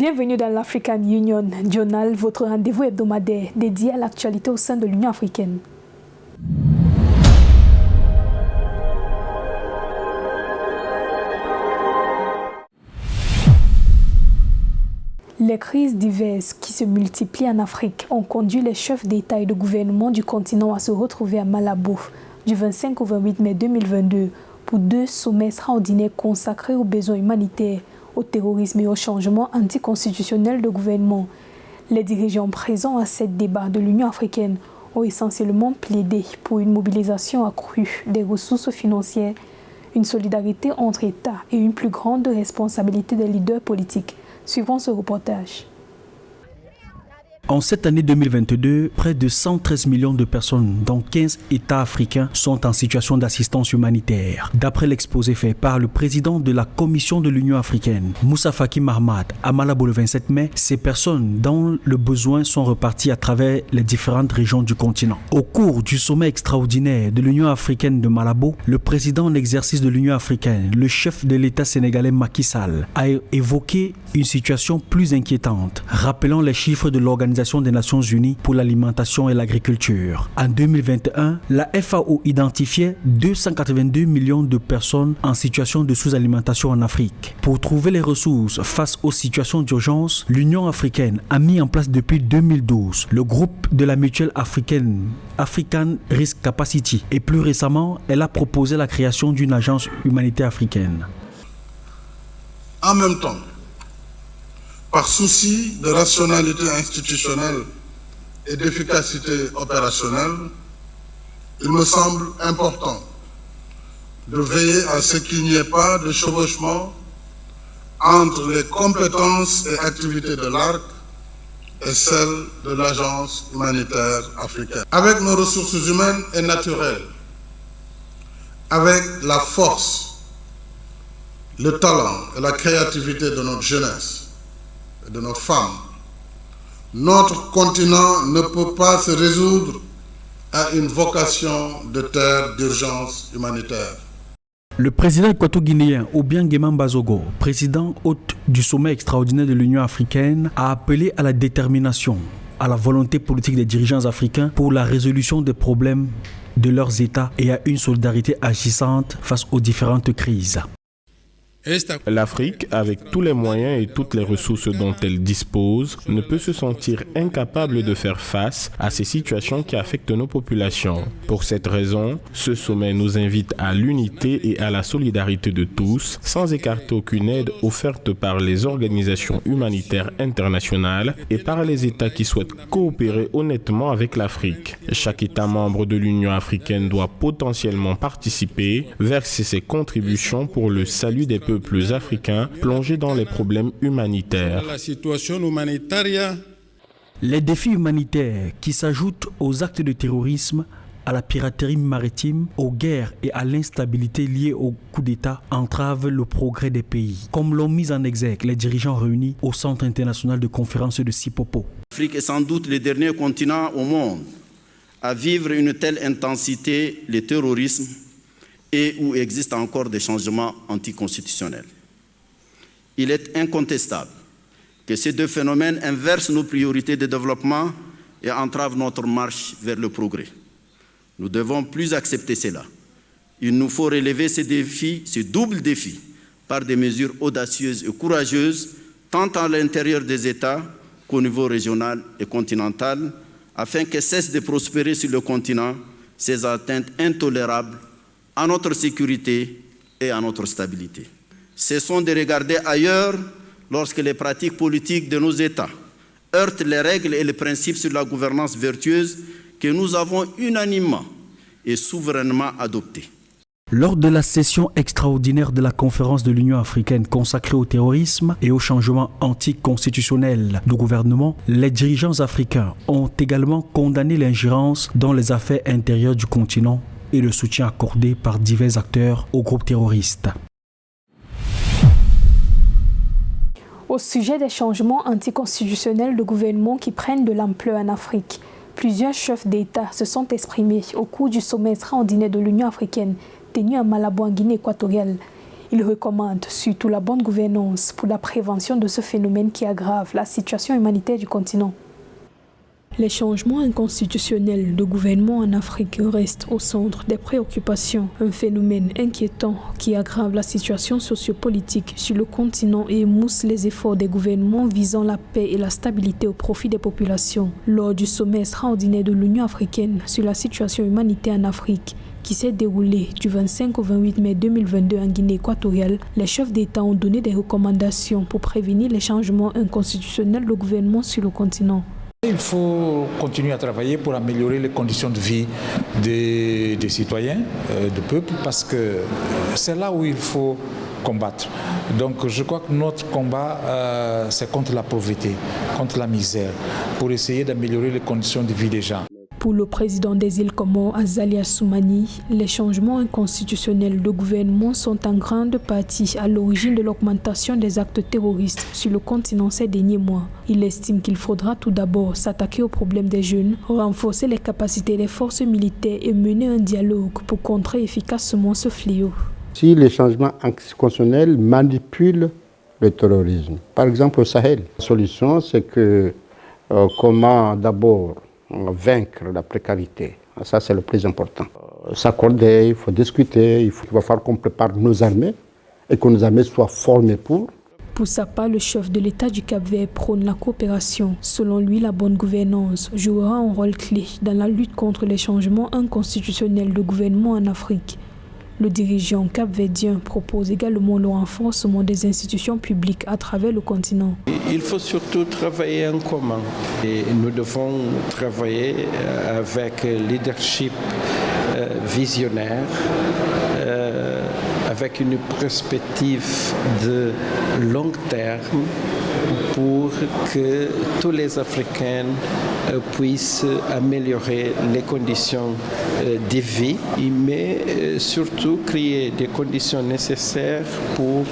Bienvenue dans l'African Union Journal, votre rendez-vous hebdomadaire dédié à l'actualité au sein de l'Union africaine. Les crises diverses qui se multiplient en Afrique ont conduit les chefs d'État et de gouvernement du continent à se retrouver à Malabo du 25 au 28 mai 2022 pour deux sommets extraordinaires consacrés aux besoins humanitaires, au terrorisme et au changement anticonstitutionnel de gouvernement. Les dirigeants présents à ce débat de l'Union africaine ont essentiellement plaidé pour une mobilisation accrue des ressources financières, une solidarité entre États et une plus grande responsabilité des leaders politiques. Suivons ce reportage. En cette année 2022, près de 113 millions de personnes dans 15 États africains sont en situation d'assistance humanitaire. D'après l'exposé fait par le président de la Commission de l'Union africaine, Moussa Faki Mahamat, à Malabo le 27 mai, ces personnes dont le besoin sont reparties à travers les différentes régions du continent. Au cours du sommet extraordinaire de l'Union africaine de Malabo, le président en exercice de l'Union africaine, le chef de l'État sénégalais Macky Sall, a évoqué une situation plus inquiétante, rappelant les chiffres de l'Organisation des Nations Unies pour l'alimentation et l'agriculture. En 2021, la FAO identifiait 282 millions de personnes en situation de sous-alimentation en Afrique. Pour trouver les ressources face aux situations d'urgence, l'Union africaine a mis en place depuis 2012 le groupe de la mutuelle africaine African Risk Capacity et plus récemment, elle a proposé la création d'une agence humanitaire africaine. En même temps, par souci de rationalité institutionnelle et d'efficacité opérationnelle, il me semble important de veiller à ce qu'il n'y ait pas de chevauchement entre les compétences et activités de l'ARC et celles de l'Agence humanitaire africaine. Avec nos ressources humaines et naturelles, avec la force, le talent et la créativité de notre jeunesse, de nos femmes, notre continent ne peut pas se résoudre à une vocation de terre d'urgence humanitaire. Le président équato-guinéen Obiang Bazogo, président hôte du sommet extraordinaire de l'Union africaine, a appelé à la détermination, à la volonté politique des dirigeants africains pour la résolution des problèmes de leurs États et à une solidarité agissante face aux différentes crises. L'Afrique, avec tous les moyens et toutes les ressources dont elle dispose, ne peut se sentir incapable de faire face à ces situations qui affectent nos populations. Pour cette raison, ce sommet nous invite à l'unité et à la solidarité de tous, sans écarter aucune aide offerte par les organisations humanitaires internationales et par les États qui souhaitent coopérer honnêtement avec l'Afrique. Chaque État membre de l'Union africaine doit potentiellement participer, verser ses contributions pour le salut des peuples africains plongés dans les problèmes humanitaires. Les défis humanitaires qui s'ajoutent aux actes de terrorisme, à la piraterie maritime, aux guerres et à l'instabilité liée au coup d'État entravent le progrès des pays, comme l'ont mis en exergue les dirigeants réunis au Centre international de conférence de Sipopo. L'Afrique est sans doute le dernier continent au monde à vivre une telle intensité le terrorisme et où existent encore des changements anticonstitutionnels. Il est incontestable que ces deux phénomènes inversent nos priorités de développement et entravent notre marche vers le progrès. Nous ne devons plus accepter cela. Il nous faut relever ces défis, ce double défi, par des mesures audacieuses et courageuses, tant à l'intérieur des États qu'au niveau régional et continental, afin que cessent de prospérer sur le continent ces atteintes intolérables à notre sécurité et à notre stabilité. Cessons de regarder ailleurs lorsque les pratiques politiques de nos États heurtent les règles et les principes sur la gouvernance vertueuse que nous avons unanimement et souverainement adoptés. Lors de la session extraordinaire de la conférence de l'Union africaine consacrée au terrorisme et au changement anticonstitutionnel du gouvernement, les dirigeants africains ont également condamné l'ingérence dans les affaires intérieures du continent et le soutien accordé par divers acteurs aux groupes terroristes. Au sujet des changements anticonstitutionnels de gouvernement qui prennent de l'ampleur en Afrique, plusieurs chefs d'État se sont exprimés au cours du sommet extraordinaire de l'Union africaine tenu à Malabo en Guinée équatoriale. Il recommande surtout la bonne gouvernance pour la prévention de ce phénomène qui aggrave la situation humanitaire du continent. Les changements inconstitutionnels de gouvernement en Afrique restent au centre des préoccupations, un phénomène inquiétant qui aggrave la situation sociopolitique sur le continent et émousse les efforts des gouvernements visant la paix et la stabilité au profit des populations. Lors du sommet extraordinaire de l'Union africaine sur la situation humanitaire en Afrique, qui s'est déroulé du 25 au 28 mai 2022 en Guinée équatoriale, les chefs d'État ont donné des recommandations pour prévenir les changements inconstitutionnels de gouvernement sur le continent. Il faut continuer à travailler pour améliorer les conditions de vie des citoyens, du peuple, parce que c'est là où il faut combattre. Donc je crois que notre combat, c'est contre la pauvreté, contre la misère, pour essayer d'améliorer les conditions de vie des gens. Pour le président des îles Comores, Azali Assoumani, les changements inconstitutionnels de gouvernement sont en grande partie à l'origine de l'augmentation des actes terroristes sur le continent ces derniers mois. Il estime qu'il faudra tout d'abord s'attaquer au problème des jeunes, renforcer les capacités des forces militaires et mener un dialogue pour contrer efficacement ce fléau. Si les changements constitutionnels manipulent le terrorisme, par exemple au Sahel, la solution c'est que comment d'abord vaincre la précarité. Ça, c'est le plus important. S'accorder, il faut discuter, il va falloir qu'on prépare nos armées et que nos armées soient formées pour. Pour sa part, le chef de l'État du Cap-Vert prône la coopération. Selon lui, la bonne gouvernance jouera un rôle clé dans la lutte contre les changements inconstitutionnels de gouvernement en Afrique. Le dirigeant cap-verdien propose également le renforcement des institutions publiques à travers le continent. Il faut surtout travailler en commun. Et nous devons travailler avec un leadership visionnaire, avec une perspective de long terme pour que tous les Africains puissent améliorer les conditions de vie, mais surtout créer des conditions nécessaires pour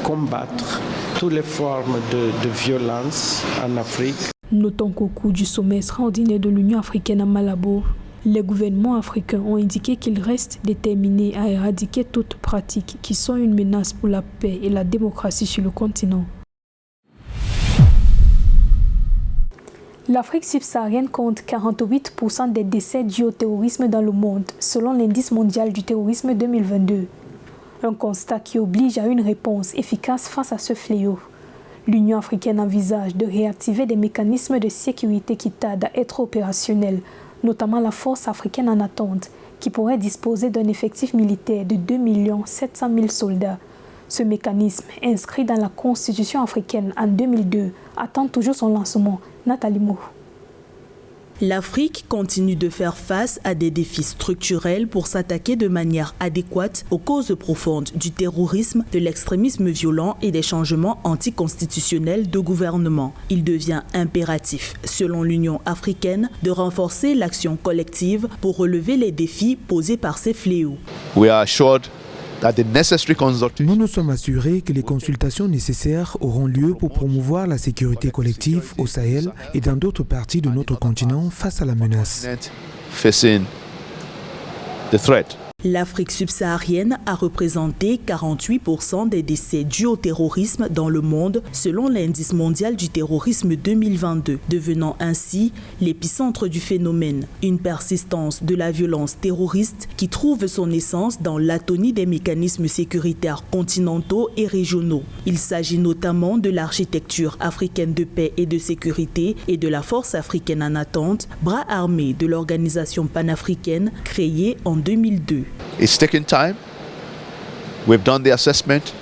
combattre toutes les formes de violence en Afrique. Notons qu'au cours du sommet extraordinaire de l'Union africaine à Malabo, les gouvernements africains ont indiqué qu'ils restent déterminés à éradiquer toutes pratiques qui sont une menace pour la paix et la démocratie sur le continent. L'Afrique subsaharienne compte 48% des décès dus au terrorisme dans le monde, selon l'indice mondial du terrorisme 2022. Un constat qui oblige à une réponse efficace face à ce fléau. L'Union africaine envisage de réactiver des mécanismes de sécurité qui tardent à être opérationnels, notamment la force africaine en attente, qui pourrait disposer d'un effectif militaire de 2 700 000 soldats. Ce mécanisme, inscrit dans la Constitution africaine en 2002, attend toujours son lancement. Nathalie Mou. L'Afrique continue de faire face à des défis structurels pour s'attaquer de manière adéquate aux causes profondes du terrorisme, de l'extrémisme violent et des changements anticonstitutionnels de gouvernement. Il devient impératif, selon l'Union africaine, de renforcer l'action collective pour relever les défis posés par ces fléaux. Nous nous sommes assurés que les consultations nécessaires auront lieu pour promouvoir la sécurité collective au Sahel et dans d'autres parties de notre continent face à la menace. L'Afrique subsaharienne a représenté 48% des décès dus au terrorisme dans le monde, selon l'indice mondial du terrorisme 2022, devenant ainsi l'épicentre du phénomène. Une persistance de la violence terroriste qui trouve son essence dans l'atonie des mécanismes sécuritaires continentaux et régionaux. Il s'agit notamment de l'architecture africaine de paix et de sécurité et de la force africaine en attente, bras armé de l'organisation panafricaine créée en 2002. It's taken time. We've done the assessment.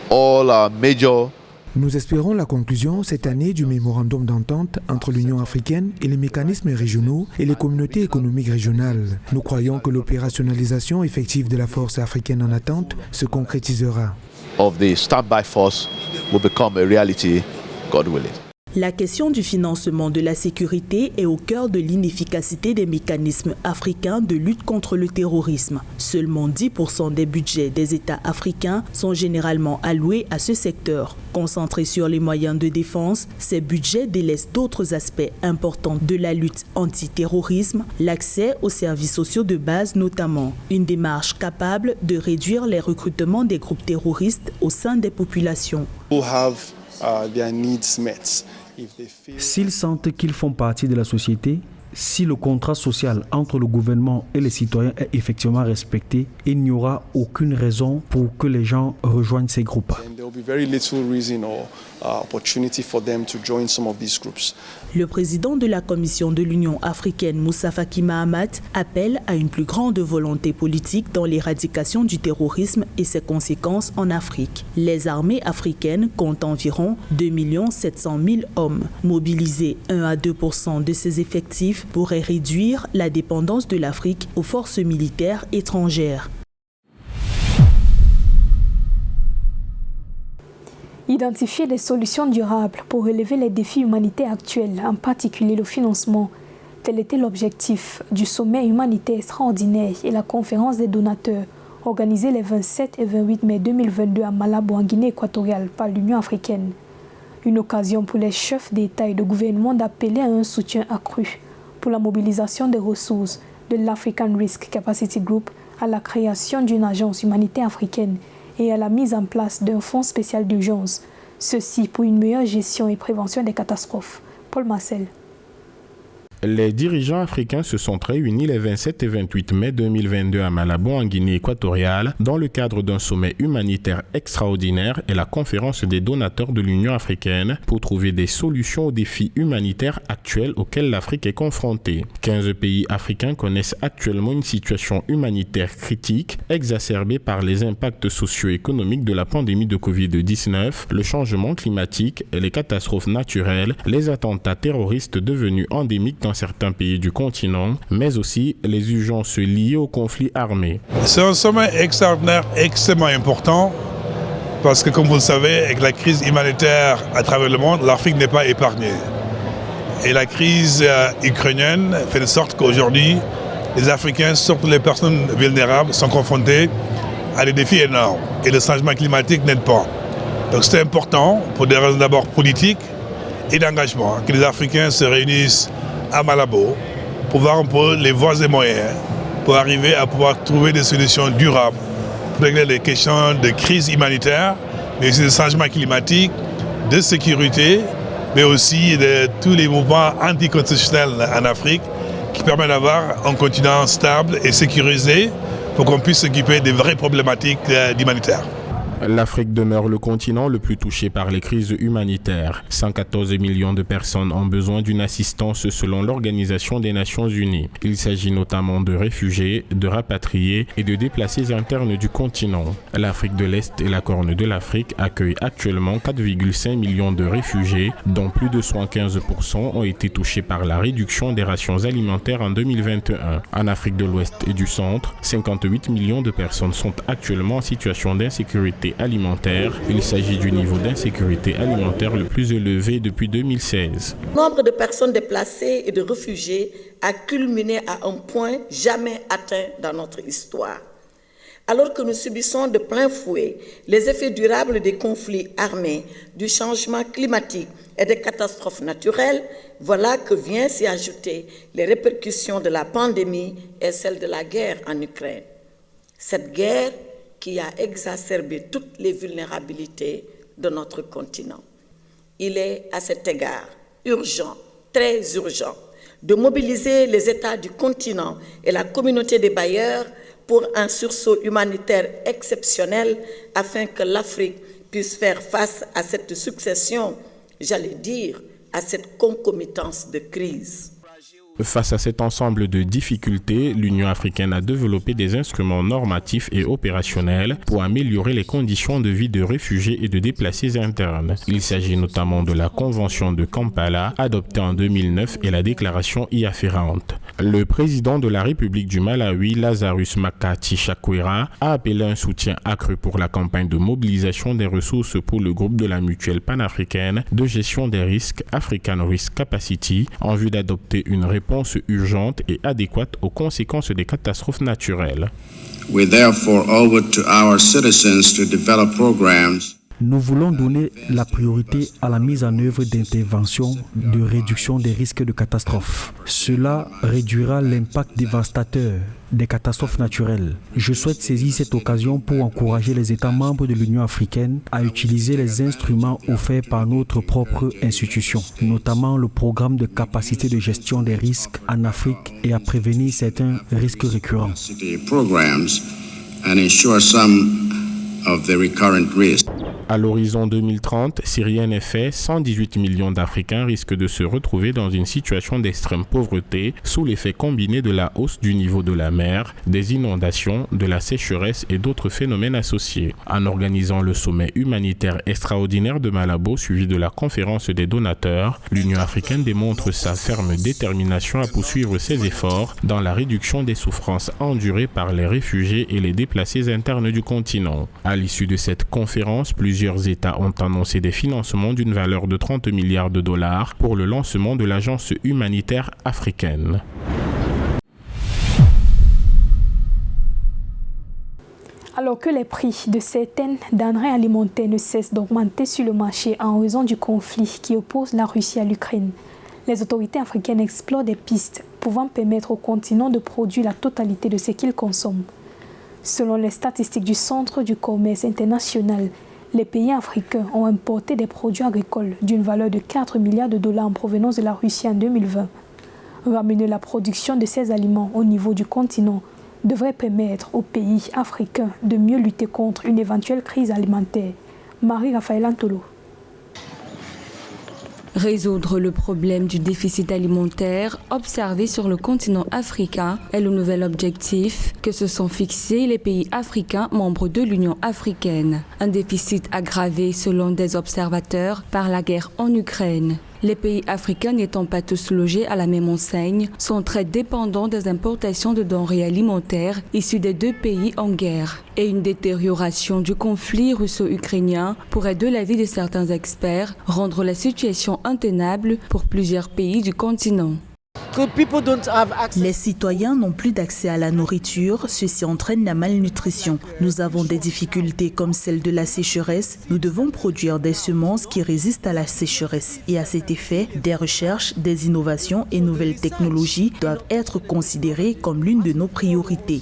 All our major. Nous espérons la conclusion cette année du mémorandum d'entente entre l'Union africaine et les mécanismes régionaux et les communautés économiques régionales. Nous croyons que l'opérationnalisation effective de la force africaine en attente se concrétisera. Of the standby force will become a reality, God willing. La question du financement de la sécurité est au cœur de l'inefficacité des mécanismes africains de lutte contre le terrorisme. Seulement 10% des budgets des États africains sont généralement alloués à ce secteur. Concentrés sur les moyens de défense, ces budgets délaissent d'autres aspects importants de la lutte antiterrorisme, l'accès aux services sociaux de base notamment. Une démarche capable de réduire les recrutements des groupes terroristes au sein des populations. S'ils sentent qu'ils font partie de la société, si le contrat social entre le gouvernement et les citoyens est effectivement respecté, il n'y aura aucune raison pour que les gens rejoignent ces groupes. Le président de la Commission de l'Union africaine, Moussa Faki Mahamat, appelle à une plus grande volonté politique dans l'éradication du terrorisme et ses conséquences en Afrique. Les armées africaines comptent environ 2 700 000 hommes. Mobiliser 1 à 2% de ces effectifs pourrait réduire la dépendance de l'Afrique aux forces militaires étrangères. Identifier des solutions durables pour relever les défis humanitaires actuels, en particulier le financement. Tel était l'objectif du sommet humanitaire extraordinaire et la conférence des donateurs organisée les 27 et 28 mai 2022 à Malabo, en Guinée équatoriale, par l'Union africaine. Une occasion pour les chefs d'État et de gouvernement d'appeler à un soutien accru pour la mobilisation des ressources de l'African Risk Capacity Group, à la création d'une agence humanitaire africaine et à la mise en place d'un fonds spécial d'urgence. Ceci pour une meilleure gestion et prévention des catastrophes. Paul Marcel. Les dirigeants africains se sont réunis les 27 et 28 mai 2022 à Malabo, en Guinée équatoriale, dans le cadre d'un sommet humanitaire extraordinaire et la conférence des donateurs de l'Union africaine pour trouver des solutions aux défis humanitaires actuels auxquels l'Afrique est confrontée. 15 pays africains connaissent actuellement une situation humanitaire critique, exacerbée par les impacts socio-économiques de la pandémie de Covid-19, le changement climatique, les catastrophes naturelles, les attentats terroristes devenus endémiques dans certains pays du continent, mais aussi les urgences liées au conflit armé. C'est un sommet extraordinaire extrêmement important parce que, comme vous le savez, avec la crise humanitaire à travers le monde, l'Afrique n'est pas épargnée. Et la crise ukrainienne fait de sorte qu'aujourd'hui, les Africains, surtout les personnes vulnérables, sont confrontés à des défis énormes. Et le changement climatique n'aide pas. Donc c'est important, pour des raisons d'abord politiques et d'engagement, que les Africains se réunissent à Malabo pour voir un peu les voies et moyens pour arriver à pouvoir trouver des solutions durables pour régler les questions de crise humanitaire, mais aussi de changement climatique, de sécurité, mais aussi de tous les mouvements anticonstitutionnels en Afrique qui permettent d'avoir un continent stable et sécurisé pour qu'on puisse s'occuper des vraies problématiques humanitaires. L'Afrique demeure le continent le plus touché par les crises humanitaires. 114 millions de personnes ont besoin d'une assistance selon l'Organisation des Nations Unies. Il s'agit notamment de réfugiés, de rapatriés et de déplacés internes du continent. L'Afrique de l'Est et la Corne de l'Afrique accueillent actuellement 4,5 millions de réfugiés, dont plus de 75% ont été touchés par la réduction des rations alimentaires en 2021. En Afrique de l'Ouest et du Centre, 58 millions de personnes sont actuellement en situation d'insécurité alimentaire. Il s'agit du niveau d'insécurité alimentaire le plus élevé depuis 2016. Le nombre de personnes déplacées et de réfugiés a culminé à un point jamais atteint dans notre histoire. Alors que nous subissons de plein fouet les effets durables des conflits armés, du changement climatique et des catastrophes naturelles, voilà que vient s'y ajouter les répercussions de la pandémie et celle de la guerre en Ukraine. Cette guerre qui a exacerbé toutes les vulnérabilités de notre continent. Il est à cet égard urgent, très urgent, de mobiliser les États du continent et la communauté des bailleurs pour un sursaut humanitaire exceptionnel afin que l'Afrique puisse faire face à cette succession, j'allais dire, à cette concomitance de crises. Face à cet ensemble de difficultés, l'Union africaine a développé des instruments normatifs et opérationnels pour améliorer les conditions de vie de réfugiés et de déplacés internes. Il s'agit notamment de la Convention de Kampala, adoptée en 2009, et la déclaration y afférente. Le président de la République du Malawi, Lazarus Makathi Chakwera, a appelé un soutien accru pour la campagne de mobilisation des ressources pour le groupe de la mutuelle panafricaine de gestion des risques African Risk Capacity en vue d'adopter une réponse urgente et adéquate aux conséquences des catastrophes naturelles. We therefore owe it to our citizens to develop programs. Nous voulons donner la priorité à la mise en œuvre d'interventions de réduction des risques de catastrophes. Cela réduira l'impact dévastateur des catastrophes naturelles. Je souhaite saisir cette occasion pour encourager les États membres de l'Union africaine à utiliser les instruments offerts par notre propre institution, notamment le programme de capacité de gestion des risques en Afrique et à prévenir certains risques récurrents. À l'horizon 2030, si rien n'est fait, 118 millions d'Africains risquent de se retrouver dans une situation d'extrême pauvreté sous l'effet combiné de la hausse du niveau de la mer, des inondations, de la sécheresse et d'autres phénomènes associés. En organisant le sommet humanitaire extraordinaire de Malabo suivi de la conférence des donateurs, l'Union africaine démontre sa ferme détermination à poursuivre ses efforts dans la réduction des souffrances endurées par les réfugiés et les déplacés internes du continent. À l'issue de cette conférence, plusieurs États ont annoncé des financements d'une valeur de 30 milliards de dollars pour le lancement de l'agence humanitaire africaine. Alors que les prix de certaines denrées alimentaires ne cessent d'augmenter sur le marché en raison du conflit qui oppose la Russie à l'Ukraine, les autorités africaines explorent des pistes pouvant permettre au continent de produire la totalité de ce qu'il consomme. Selon les statistiques du Centre du commerce international, les pays africains ont importé des produits agricoles d'une valeur de 4 milliards de dollars en provenance de la Russie en 2020. Ramener la production de ces aliments au niveau du continent devrait permettre aux pays africains de mieux lutter contre une éventuelle crise alimentaire. Marie-Raphaël Antolo. Résoudre le problème du déficit alimentaire observé sur le continent africain est le nouvel objectif que se sont fixés les pays africains membres de l'Union africaine. Un déficit aggravé selon des observateurs par la guerre en Ukraine. Les pays africains n'étant pas tous logés à la même enseigne sont très dépendants des importations de denrées alimentaires issues des deux pays en guerre. Et une détérioration du conflit russo-ukrainien pourrait, de l'avis de certains experts, rendre la situation intenable pour plusieurs pays du continent. Les citoyens n'ont plus d'accès à la nourriture, ceci entraîne la malnutrition. Nous avons des difficultés comme celle de la sécheresse. Nous devons produire des semences qui résistent à la sécheresse. Et à cet effet, des recherches, des innovations et nouvelles technologies doivent être considérées comme l'une de nos priorités.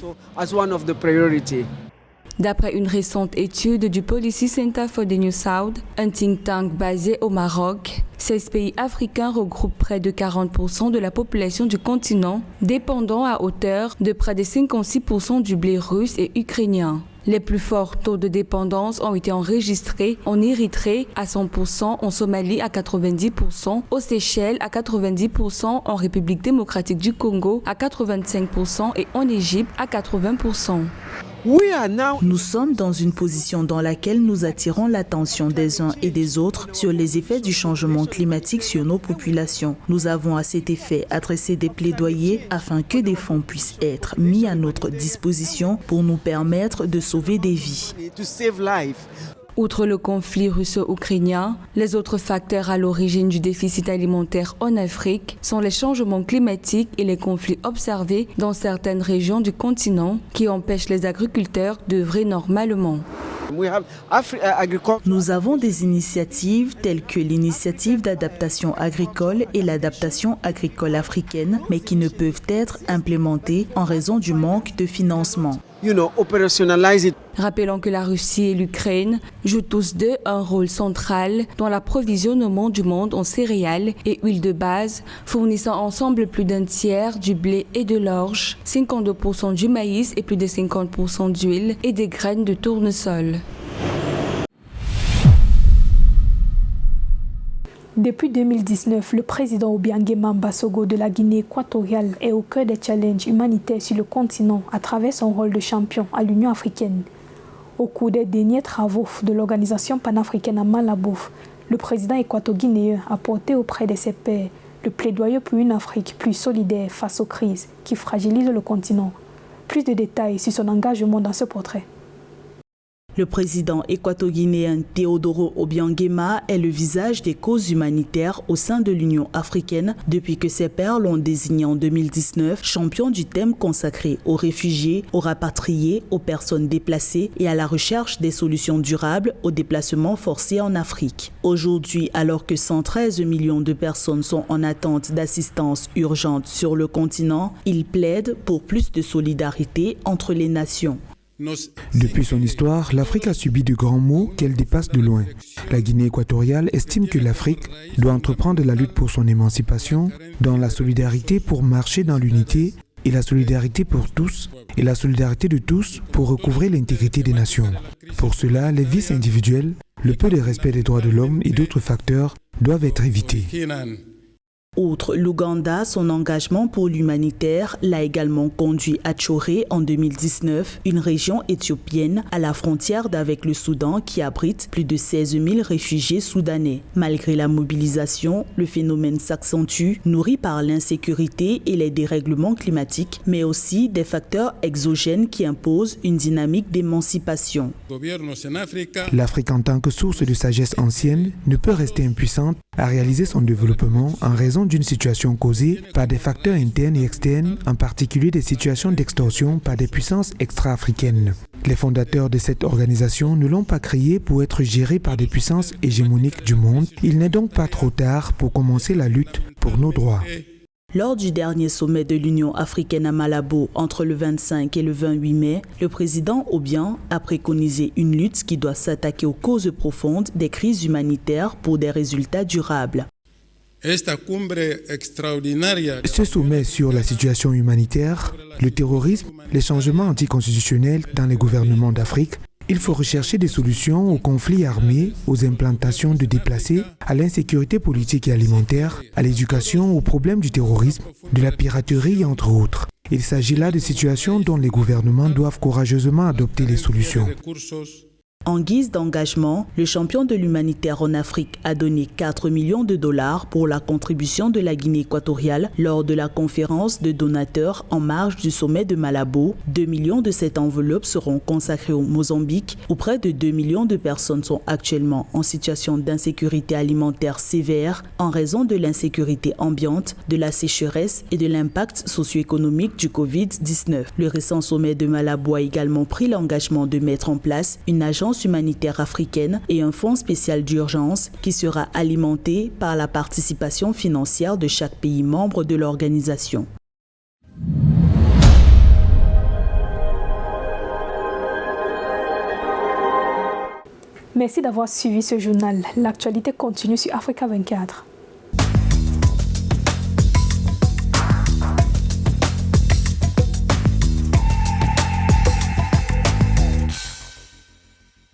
D'après une récente étude du Policy Center for the New South, un think tank basé au Maroc, 16 pays africains regroupent près de 40% de la population du continent, dépendant à hauteur de près de 56% du blé russe et ukrainien. Les plus forts taux de dépendance ont été enregistrés en Érythrée à 100%, en Somalie à 90%, aux Seychelles à 90%, en République démocratique du Congo à 85% et en Égypte à 80%. Nous sommes dans une position dans laquelle nous attirons l'attention des uns et des autres sur les effets du changement climatique sur nos populations. Nous avons à cet effet adressé des plaidoyers afin que des fonds puissent être mis à notre disposition pour nous permettre de sauver des vies. Outre le conflit russo-ukrainien, les autres facteurs à l'origine du déficit alimentaire en Afrique sont les changements climatiques et les conflits observés dans certaines régions du continent qui empêchent les agriculteurs d'œuvrer normalement. Nous avons des initiatives telles que l'initiative d'adaptation agricole et l'adaptation agricole africaine, mais qui ne peuvent être implémentées en raison du manque de financement. Rappelons que la Russie et l'Ukraine jouent tous deux un rôle central dans l'approvisionnement du monde en céréales et huiles de base, fournissant ensemble plus d'un tiers du blé et de l'orge, 52% du maïs et plus de 50% d'huile et des graines de tournesol. Depuis 2019, le président Obiangema Mbasogo de la Guinée équatoriale est au cœur des challenges humanitaires sur le continent à travers son rôle de champion à l'Union africaine. Au cours des derniers travaux de l'organisation panafricaine à Malabo, le président équato-guinéen a porté auprès de ses pairs le plaidoyer pour une Afrique plus solidaire face aux crises qui fragilisent le continent. Plus de détails sur son engagement dans ce portrait. Le président équato-guinéen Teodoro Obiangema est le visage des causes humanitaires au sein de l'Union africaine depuis que ses pairs l'ont désigné en 2019 champion du thème consacré aux réfugiés, aux rapatriés, aux personnes déplacées et à la recherche des solutions durables aux déplacements forcés en Afrique. Aujourd'hui, alors que 113 millions de personnes sont en attente d'assistance urgente sur le continent, il plaide pour plus de solidarité entre les nations. Depuis son histoire, l'Afrique a subi de grands maux qu'elle dépasse de loin. La Guinée équatoriale estime que l'Afrique doit entreprendre la lutte pour son émancipation, dans la solidarité pour marcher dans l'unité et la solidarité pour tous, et la solidarité de tous pour recouvrer l'intégrité des nations. Pour cela, les vices individuels, le peu de respect des droits de l'homme et d'autres facteurs doivent être évités. Outre l'Ouganda, son engagement pour l'humanitaire l'a également conduit à Tchoré en 2019, une région éthiopienne à la frontière d'avec le Soudan qui abrite plus de 16 000 réfugiés soudanais. Malgré la mobilisation, le phénomène s'accentue, nourri par l'insécurité et les dérèglements climatiques, mais aussi des facteurs exogènes qui imposent une dynamique d'émancipation. L'Afrique en tant que source de sagesse ancienne ne peut rester impuissante à réaliser son développement en raison d'une situation causée par des facteurs internes et externes, en particulier des situations d'extorsion par des puissances extra-africaines. Les fondateurs de cette organisation ne l'ont pas créée pour être gérée par des puissances hégémoniques du monde. Il n'est donc pas trop tard pour commencer la lutte pour nos droits. Lors du dernier sommet de l'Union africaine à Malabo entre le 25 et le 28 mai, le président Obiang a préconisé une lutte qui doit s'attaquer aux causes profondes des crises humanitaires pour des résultats durables. Ce sommet sur la situation humanitaire, le terrorisme, les changements anticonstitutionnels dans les gouvernements d'Afrique, il faut rechercher des solutions aux conflits armés, aux implantations de déplacés, à l'insécurité politique et alimentaire, à l'éducation, aux problèmes du terrorisme, de la piraterie, entre autres. Il s'agit là de situations dont les gouvernements doivent courageusement adopter les solutions. En guise d'engagement, le champion de l'humanitaire en Afrique a donné 4 millions de dollars pour la contribution de la Guinée équatoriale lors de la conférence de donateurs en marge du sommet de Malabo. 2 millions de cette enveloppe seront consacrés au Mozambique, où près de 2 millions de personnes sont actuellement en situation d'insécurité alimentaire sévère en raison de l'insécurité ambiante, de la sécheresse et de l'impact socio-économique du Covid-19. Le récent sommet de Malabo a également pris l'engagement de mettre en place une agence humanitaire africaine et un fonds spécial d'urgence qui sera alimenté par la participation financière de chaque pays membre de l'organisation. Merci d'avoir suivi ce journal. L'actualité continue sur Africa 24.